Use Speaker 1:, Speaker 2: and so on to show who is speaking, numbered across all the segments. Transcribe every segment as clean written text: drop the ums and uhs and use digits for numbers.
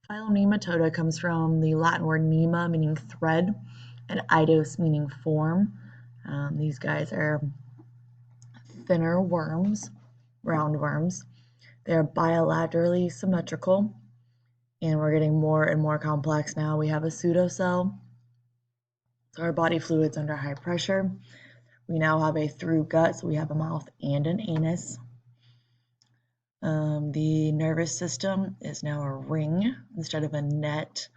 Speaker 1: Phylum Nematoda comes from the Latin word nema, meaning thread, and eidos, meaning form. These guys are thinner worms, roundworms. They're bilaterally symmetrical, and we're getting more and more complex now. We have a pseudocell, so our body fluids under high pressure. We now have a through gut, so we have a mouth and an anus. The nervous system is now a ring instead of a net,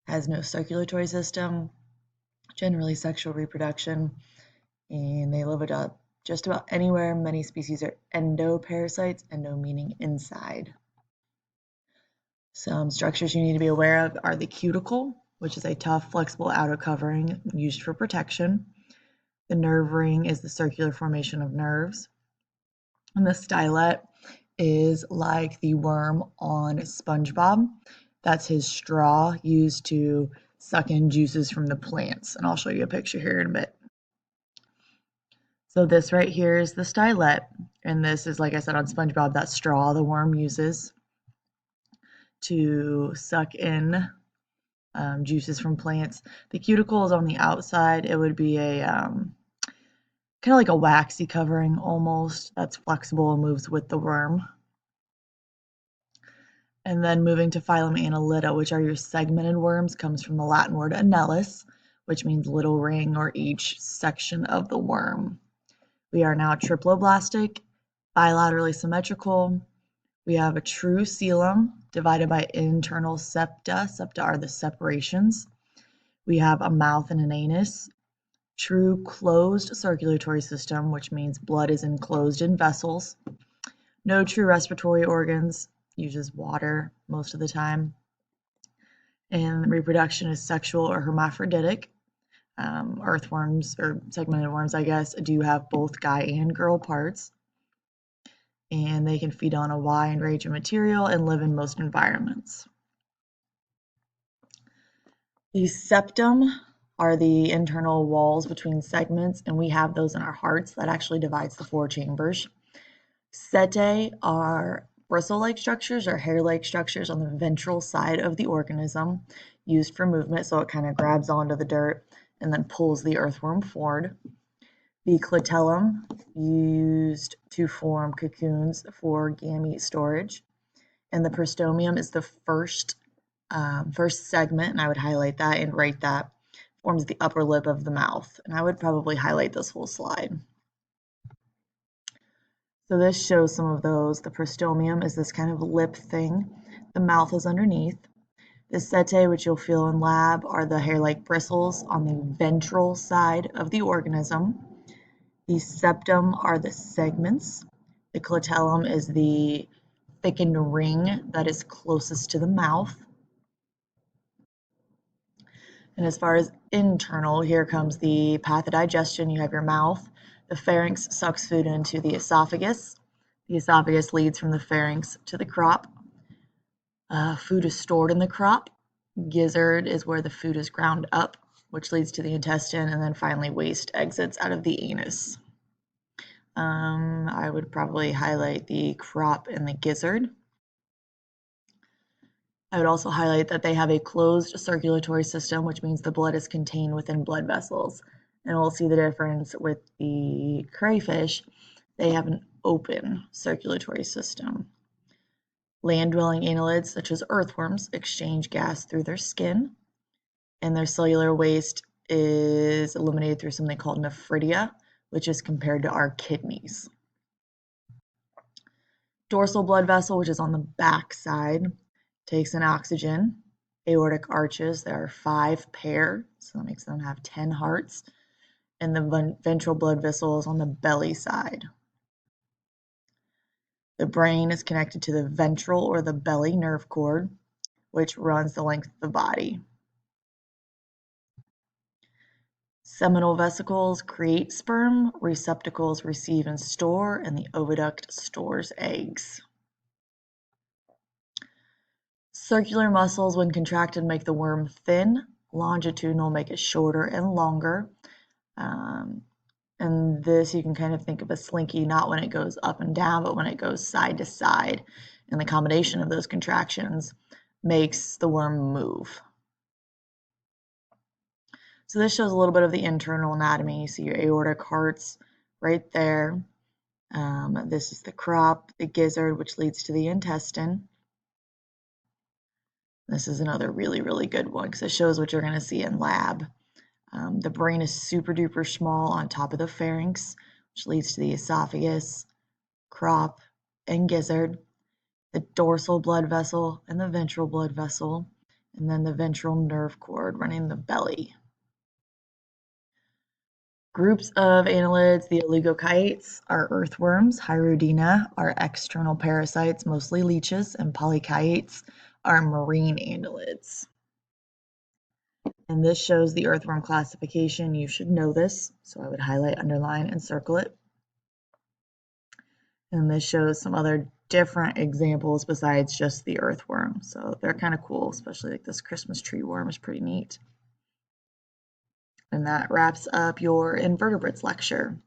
Speaker 1: has no circulatory system, generally sexual reproduction, and they live just about anywhere. Many species are endoparasites, endo meaning inside. Some structures you need to be aware of are the cuticle, which is a tough, flexible outer covering used for protection. The nerve ring is the circular formation of nerves. And the stylet is like the worm on SpongeBob. That's his straw used to suck in juices from the plants. And I'll show you a picture here in a bit. So this right here is the stylet. And this is, like I said, on SpongeBob, that straw the worm uses to suck in juices from plants. The cuticle is on the outside. It would be a kind of like a waxy covering almost that's flexible and moves with the worm. And then moving to phylum Annelida, which are your segmented worms, comes from the Latin word annellus, which means little ring or each section of the worm. We are now triploblastic, bilaterally symmetrical. We have a true coelom divided by internal septa. Septa are the separations. We have a mouth and an anus. True closed circulatory system, which means blood is enclosed in vessels. No true respiratory organs, uses water most of the time. And reproduction is sexual or hermaphroditic. Earthworms, or segmented worms, I guess, do have both guy and girl parts. And they can feed on a wide range of material and live in most environments. The septum are the internal walls between segments, and we have those in our hearts. That actually divides the 4 chambers. Setae are bristle-like structures or hair-like structures on the ventral side of the organism, used for movement, so it kind of grabs onto the dirt and then pulls the earthworm forward. The clitellum, used to form cocoons for gamete storage. And the peristomium is the first segment, and I would highlight that and write that, forms the upper lip of the mouth. And I would probably highlight this whole slide. So this shows some of those. The peristomium is this kind of lip thing. The mouth is underneath. The setae, which you'll feel in lab, are the hair-like bristles on the ventral side of the organism. The septum are the segments. The clitellum is the thickened ring that is closest to the mouth. And as far as internal, here comes the path of digestion. You have your mouth. The pharynx sucks food into the esophagus. The esophagus leads from the pharynx to the crop. Food is stored in the crop. Gizzard is where the food is ground up, which leads to the intestine, and then finally waste exits out of the anus. I would probably highlight the crop and the gizzard. I would also highlight that they have a closed circulatory system, which means the blood is contained within blood vessels. And we'll see the difference with the crayfish. They have an open circulatory system. Land-dwelling annelids, such as earthworms, exchange gas through their skin, and their cellular waste is eliminated through something called nephridia, which is compared to our kidneys. Dorsal blood vessel, which is on the back side, takes in oxygen. Aortic arches, there are 5 pair, so that makes them have 10 hearts. And the ventral blood vessel is on the belly side. The brain is connected to the ventral or the belly nerve cord, which runs the length of the body. Seminal vesicles create sperm, receptacles receive and store, and the oviduct stores eggs. Circular muscles, when contracted, make the worm thin. Longitudinal make it shorter and longer. And this you can kind of think of a slinky, not when it goes up and down, but when it goes side to side. And the combination of those contractions makes the worm move. So this shows a little bit of the internal anatomy. You see your aortic hearts right there. This is the crop, the gizzard, which leads to the intestine. This is another really, really good one because it shows what you're going to see in lab. The brain is super duper small on top of the pharynx, which leads to the esophagus, crop, and gizzard, the dorsal blood vessel and the ventral blood vessel, and then the ventral nerve cord running the belly. Groups of annelids, the oligochaetes, are earthworms. Hyoidina are external parasites, mostly leeches, and polychaetes are marine annelids. And this shows the earthworm classification. You should know this, so I would highlight, underline, and circle it. And this shows some other different examples besides just the earthworm. So they're kind of cool, especially like this Christmas tree worm is pretty neat. And that wraps up your invertebrates lecture.